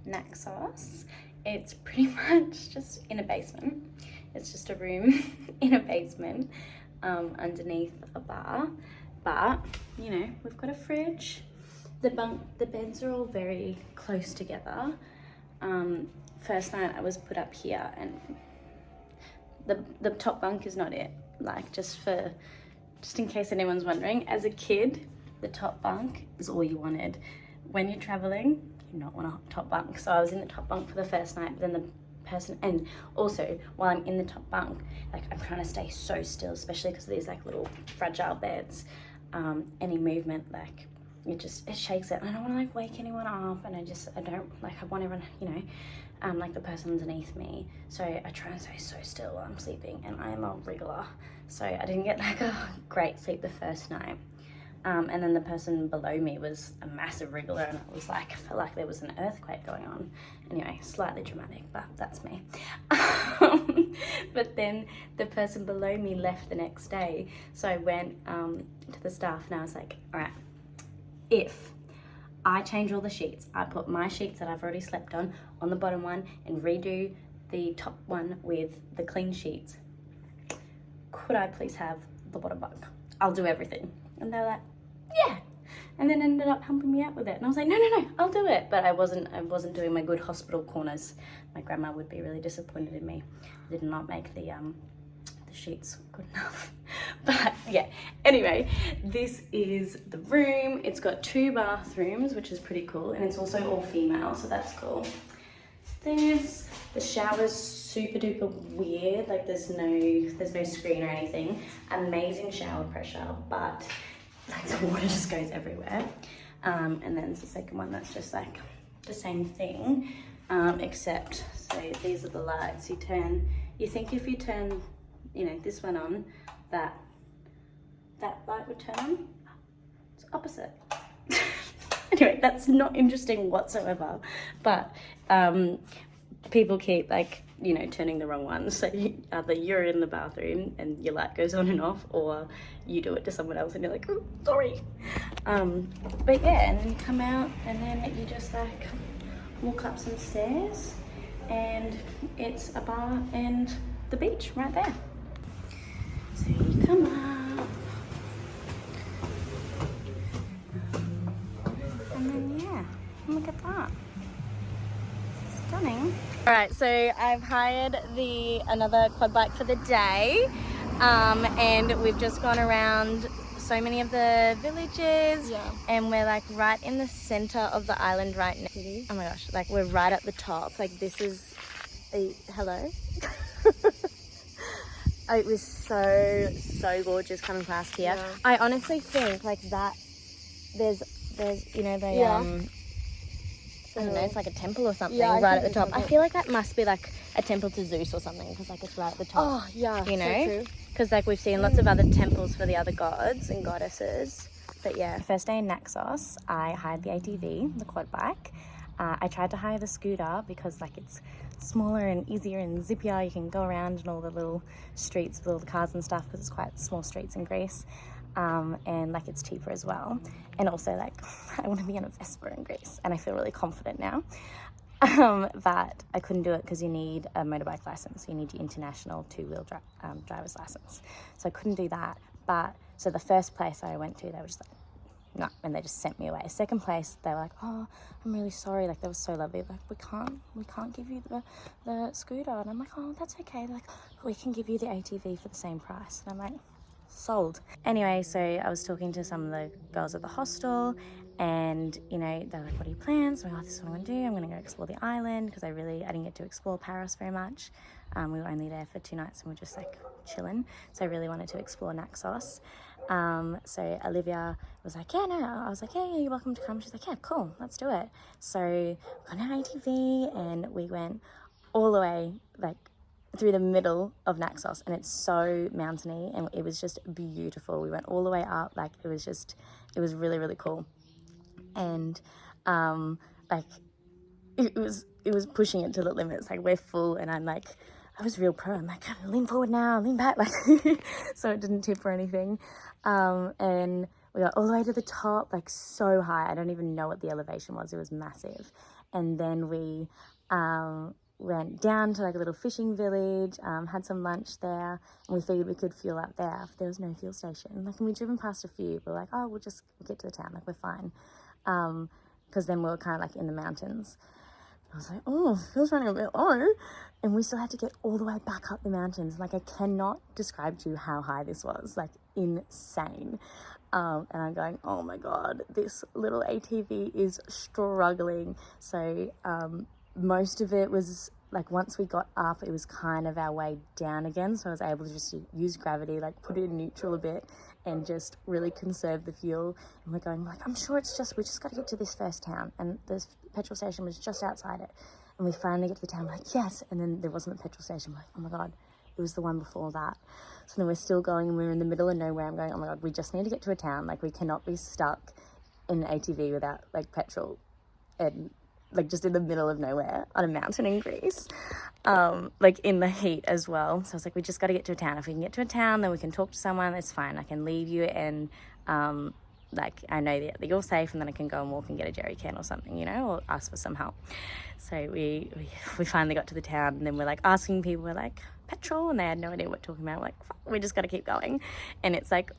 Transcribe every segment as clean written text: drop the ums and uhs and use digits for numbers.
Naxos. It's pretty much just in a basement. It's just a room in a basement underneath a bar. But, you know, we've got a fridge. The beds are all very close together. First night I was put up here, and the top bunk is not it. Like, just in case anyone's wondering, as a kid, the top bunk is all you wanted. When you're traveling, you not want a top bunk. So I was in the top bunk for the first night, but then the person, and also while I'm in the top bunk, like, I'm trying to stay so still, especially because of these like little fragile beds. Any movement, like, it shakes it. I don't want to like wake anyone up, and I don't like, I want everyone, you know, like the person underneath me. So I try and stay so still while I'm sleeping, and I am a wriggler. So I didn't get like a great sleep the first night. And then the person below me was a massive wriggler, and it was like, I felt like there was an earthquake going on. Anyway, slightly dramatic, but that's me. But then the person below me left the next day. So I went to the staff and I was like, all right, if I change all the sheets, I put my sheets that I've already slept on the bottom one and redo the top one with the clean sheets, could I please have the bottom bunk? I'll do everything. And they were like, yeah. And then ended up helping me out with it. And I was like, no, I'll do it. But I wasn't doing my good hospital corners. My grandma would be really disappointed in me. I did not make the sheets good enough. But yeah, anyway, this is the room. It's got 2 bathrooms, which is pretty cool. And it's also all female, so that's cool. The shower's super duper weird. Like, there's no screen or anything. Amazing shower pressure, but like the water just goes everywhere. And then there's the second one that's just like the same thing, except, so these are the lights. You think if you turn, you know, this one on, that light would turn on. It's opposite. Anyway, that's not interesting whatsoever, but people keep, like, you know, turning the wrong one. So either you're in the bathroom and your light goes on and off, or you do it to someone else and you're like, oh, sorry. But yeah, and then you come out and then you just like walk up some stairs and it's a bar and the beach right there. So you come up, and then yeah, look at that. Stunning. All right, so I've hired another quad bike for the day, and we've just gone around so many of the villages, and we're like right in the center of the island right now. Oh my gosh, like we're right at the top. Like, this is hello. It was so gorgeous coming past here. I honestly think like that there's you know, I don't know, it's like a temple or something right at the top. I feel like that must be like a temple to Zeus or something, because like it's right at the top. Oh yeah, you know, so true. Because like we've seen lots of other temples for the other gods and goddesses. But yeah, first day in Naxos, I hired the ATV, the quad bike. I tried to hire the scooter because like it's smaller and easier and zippier. You can go around in all the little streets with all the cars and stuff, because it's quite small streets in Greece. And like it's cheaper as well. And also, like, I want to be on a Vespa in Greece, and I feel really confident now. But I couldn't do it because you need a motorbike license. You need your international 2-wheel driver's license. So I couldn't do that. But so the first place I went to, they were just like, no, and they just sent me away. Second place, they were like, oh, I'm really sorry. Like, they were so lovely. Like, we can't give you the scooter. And I'm like, oh, that's okay. They're like, we can give you the ATV for the same price. And I'm like, sold. Anyway, so I was talking to some of the girls at the hostel, and you know, they're like, what are your plans? I'm like, oh, this is what I'm gonna do. I'm gonna go explore the island, because I didn't get to explore Paris very much. We were only there for 2 nights and we were just like chilling, so I really wanted to explore Naxos. So Olivia was like, yeah, no. I was like, yeah, you're welcome to come. She's like, yeah, cool, let's do it. So we got an ATV and we went all the way like through the middle of Naxos, and it's so mountainy and it was just beautiful. We went all the way up, like it was really, really cool. And like it was pushing it to the limits. Like, we're full, and I was real pro. I'm like, lean forward now, lean back, like so it didn't tip or anything. And we got all the way to the top, like so high. I don't even know what the elevation was. It was massive. and then we went down to like a little fishing village, had some lunch there, and we figured we could fuel up there. There was no fuel station. Like, and we'd driven past a few, but like, oh, we'll just get to the town, like we're fine. Because then we were kind of like in the mountains. I was like, oh, feels running a bit low. And we still had to get all the way back up the mountains. Like, I cannot describe to you how high this was, like insane. And I'm going, oh my God, this little ATV is struggling. So most of it was like, once we got up, it was kind of our way down again. So I was able to just use gravity, like put it in neutral a bit and just really conserve the fuel. And we're going like, I'm sure we just got to get to this first town. And this petrol station was just outside it. And we finally get to the town, we're like, yes. And then there wasn't a petrol station. We're like, oh my God, it was the one before that. So then we're still going and we're in the middle of nowhere. I'm going, oh my God, we just need to get to a town. Like, we cannot be stuck in an ATV without like petrol and like just in the middle of nowhere on a mountain in Greece, like in the heat as well. So I was like, we just got to get to a town. If we can get to a town, then we can talk to someone. It's fine. I can leave you and like, I know that you're safe, and then I can go and walk and get a jerry can or something, you know, or ask for some help. So we finally got to the town, and then we're like asking people, we're like, petrol? And they had no idea what we're talking about. We're like, fuck, we just got to keep going. And it's like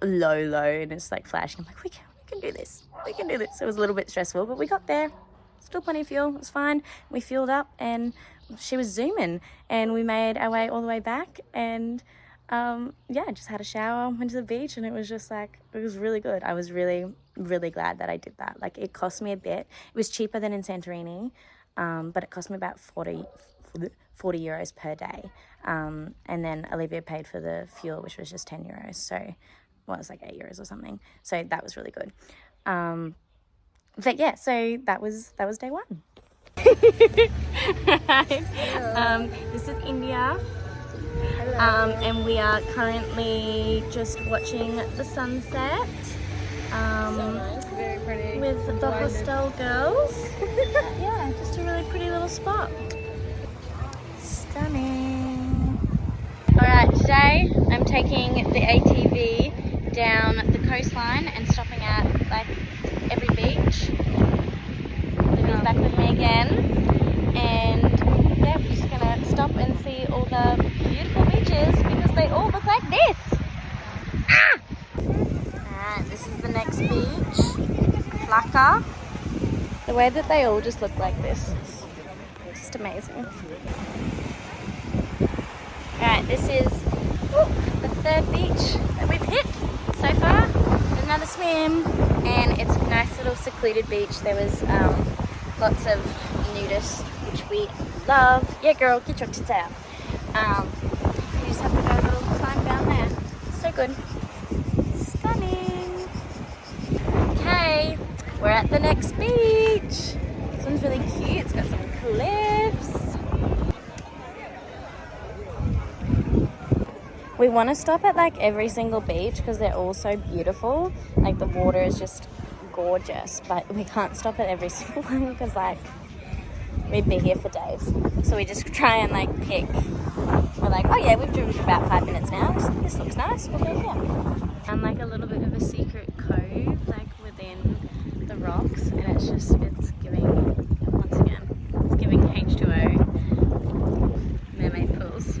low, and it's like flashing. I'm like, we can do this. We can do this. It was a little bit stressful, but we got there. Still plenty of fuel. It was fine. We fueled up, and she was zooming, and we made our way all the way back, and yeah, just had a shower, went to the beach, and it was just like, it was really good. I was really, really glad that I did that. Like, it cost me a bit. It was cheaper than in Santorini, but it cost me about 40 euros per day. And then Olivia paid for the fuel, which was just 10 euros. So, well, it was like 8 euros or something. So that was really good. But yeah, so that was day one. Right. This is India. And we are currently just watching the sunset. So nice, very pretty. With the Hostel girls. Yeah, just a really pretty little spot. Stunning. Alright, today I'm taking the ATV down the coastline and stopping at like every beach. Libby's back with me again, and yeah, we're just gonna stop and see all the beautiful beaches because they all look like this. Ah! Alright, this is the next beach, Plaka. The way that they all just look like this is just amazing. Alright, this is the third beach that we've hit so far. There's another swim, and it's a nice little secluded beach. There was lots of nudists, which we love. Yeah, girl, get your tits out. You just have to go a little climb down there. So good. Stunning. Okay, we're at the next beach. This one's really cute. It's got some cliffs. We want to stop at like every single beach because they're all so beautiful. Like, the water is just gorgeous, but we can't stop at every single one because like we'd be here for days. So we just try and like pick. We're like, oh yeah, we've driven for about 5 minutes now. This looks nice. We'll go here. And like a little bit of a secret cove, like within the rocks, and it's giving, once again, it's giving H2O, mermaid pools.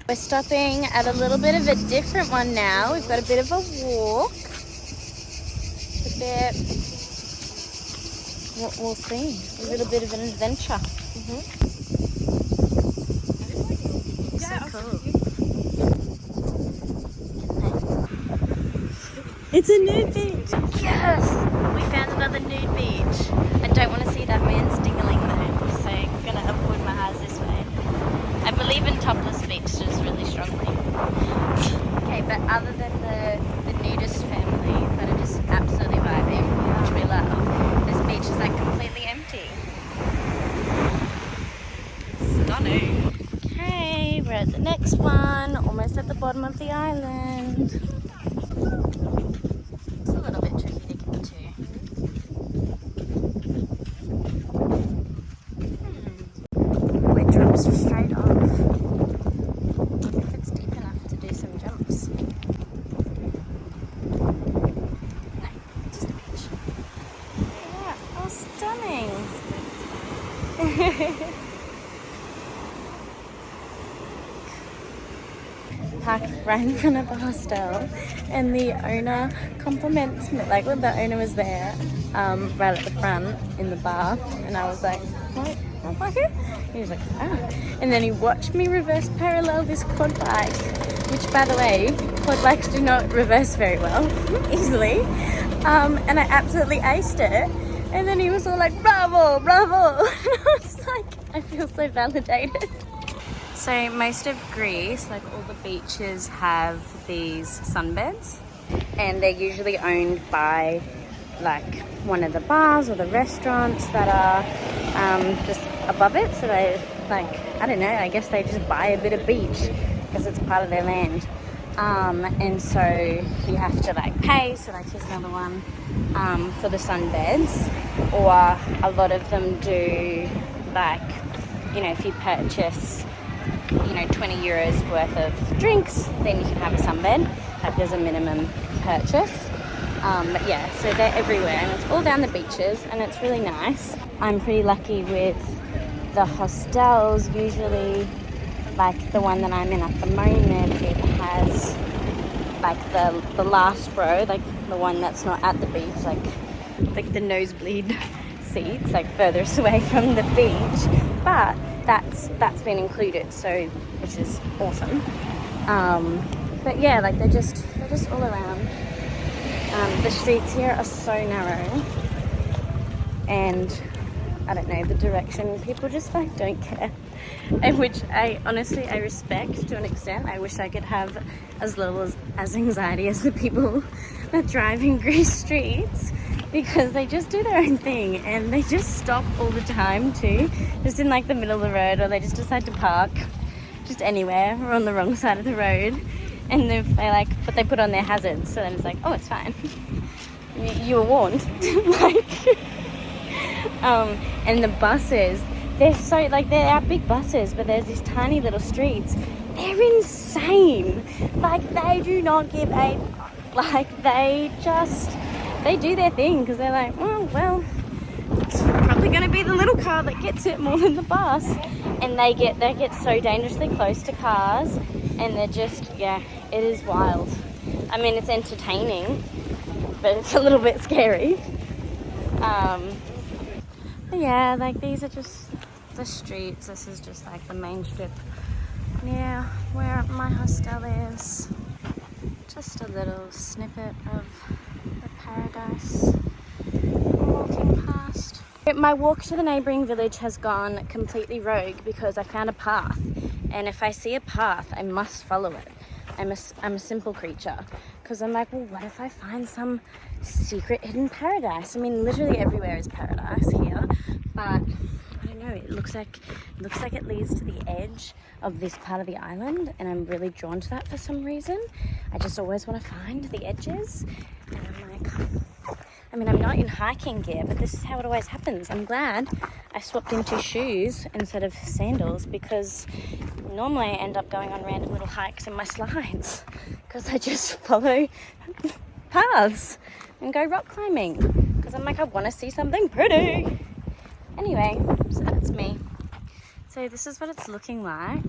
We're stopping at a little bit of a different one now. We've got a bit of a walk. We'll see. A little bit of an adventure. So cool. It's a nude beach. Yes! We found another nude beach. I don't want to see that man's dingling though, so I'm going to avoid my eyes this way. I believe in topless beaches really strongly. Okay, but other than the nudist family that are just absolutely vibing, which we love, this beach is like completely empty. Stunning. Okay, we're at the next one, almost at the bottom of the island. It's a little bit tricky to get to. It drops straight off. If it's deep enough to do some jumps. No, just a beach. Yeah, oh, stunning. parked right in front of the hostel, and the owner compliments me, like when the owner was there, right at the front in the bar, and I was like, what? He was like, ah. And then he watched me reverse parallel this quad bike, which by the way, quad bikes do not reverse very well, easily. And I absolutely aced it. And then he was all like, bravo, bravo. And I was like, I feel so validated. So most of Greece, like all the beaches have these sunbeds, and they're usually owned by like one of the bars or the restaurants that are just above it. So they, like, I don't know, I guess they just buy a bit of beach because it's part of their land. And so you have to like pay, so like here's another one for the sunbeds, or a lot of them do like, you know, if you purchase, you know, 20 euros worth of drinks, then you can have a sunbed. Like there's a minimum purchase. But yeah, so they're everywhere, and it's all down the beaches, and it's really nice. I'm pretty lucky with the hostels. Usually, like the one that I'm in at the moment, it has like the last row, like the one that's not at the beach, like the nosebleed seats, like furthest away from the beach. But that's been included, so which is awesome. But yeah, like they're just all around. The streets here are so narrow, and I don't know, the direction, people just like don't care, and which I honestly respect to an extent. I wish I could have as little as anxiety as the people that drive in Greece streets, because they just do their own thing and they just stop all the time too, just in like the middle of the road, or they just decide to park just anywhere or on the wrong side of the road. And if they like, but they put on their hazards, so then it's like, oh, it's fine. You were warned. Like, and the buses, they're so, like, they are big buses, but there's these tiny little streets. They're insane. Like, they do not give a, like, they do their thing, because they're like, oh, well, it's probably going to be the little car that gets it more than the bus. And they get so dangerously close to cars, and they're just, yeah, it is wild. I mean, it's entertaining, but it's a little bit scary. But yeah, like these are just the streets. This is just like the main strip. Yeah, where my hostel is. Just a little snippet of the paradise I'm walking past. My walk to the neighbouring village has gone completely rogue because I found a path, and if I see a path, I must follow it. I'm a simple creature, because I'm like, well, what if I find some secret hidden paradise? I mean, literally everywhere is paradise here, but I don't know, it looks like it leads to the edge of this part of the island, and I'm really drawn to that for some reason. I just always want to find the edges, and I'm like, I mean, I'm not in hiking gear, but this is how it always happens. I'm glad I swapped into shoes instead of sandals, because normally I end up going on random little hikes in my slides, because I just follow paths and go rock climbing, because I'm like, I want to see something pretty. Anyway, so that's me. So this is what it's looking like.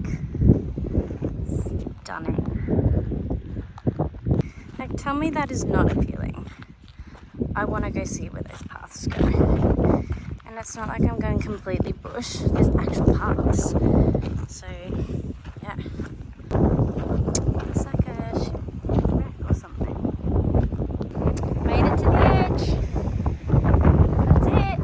Stunning. Like, tell me that is not appealing. I want to go see where those paths go. And it's not like I'm going completely bush. There's actual paths. So, yeah. It's like a shipwreck or something. Made it to the edge. That's it.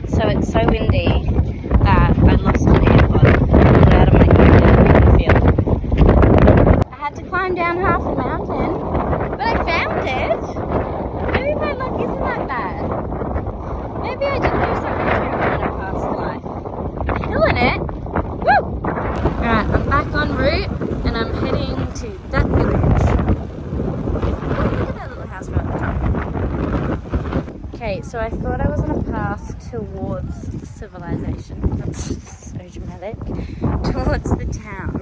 So it's so windy that I lost an AirPod. Pulled it out of my ear. I had to climb down half a mountain, but I found it. Maybe my luck isn't that bad. Maybe I did do something terrible in a past life. Killing it. Woo! Alright, I'm back en route, and I'm heading to that village. so I thought I was on a path towards civilization. That's so dramatic. Towards the town.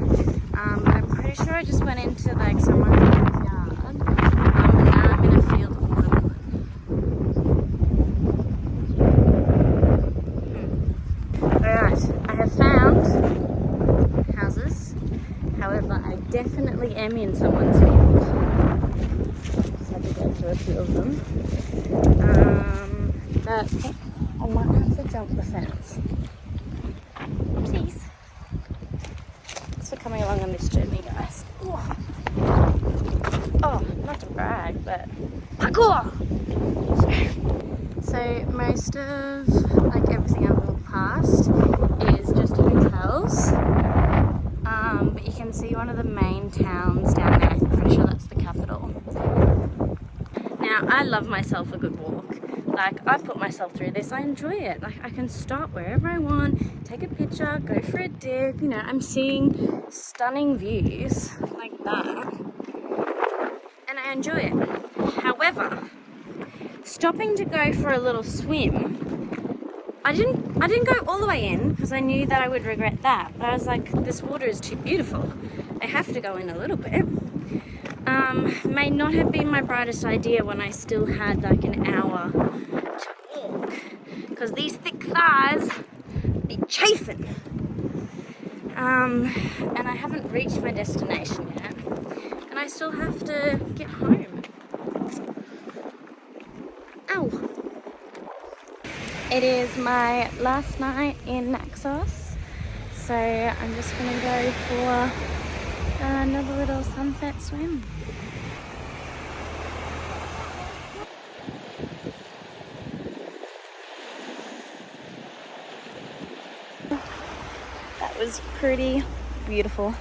But I'm pretty sure I just went into like someone's backyard. And now I'm in a field of watermelon. Alright, I have found houses. However, I definitely am in someone's field. Just had to go through a few of them. But I might have to jump the fence. Oopsies. Thanks for coming along on this journey, guys. Oh, not to brag, but parkour! So most of like everything I've walked past is just hotels. But you can see one of the main towns down there. I'm pretty sure that's the capital. Now, I love myself a good walk. Like, I put myself through this. I enjoy it. Like, I can stop wherever I want, take a picture, go for a dip. You know, I'm seeing stunning views like that. And I enjoy it. However, stopping to go for a little swim, I didn't go all the way in because I knew that I would regret that. But I was like, this water is too beautiful. I have to go in a little bit. May not have been my brightest idea when I still had like an hour to walk, because these thick thighs be chafing. And I haven't reached my destination yet, and I still have to get home. Ow! It is my last night in Naxos, so I'm just gonna go for another little sunset swim. That was pretty beautiful.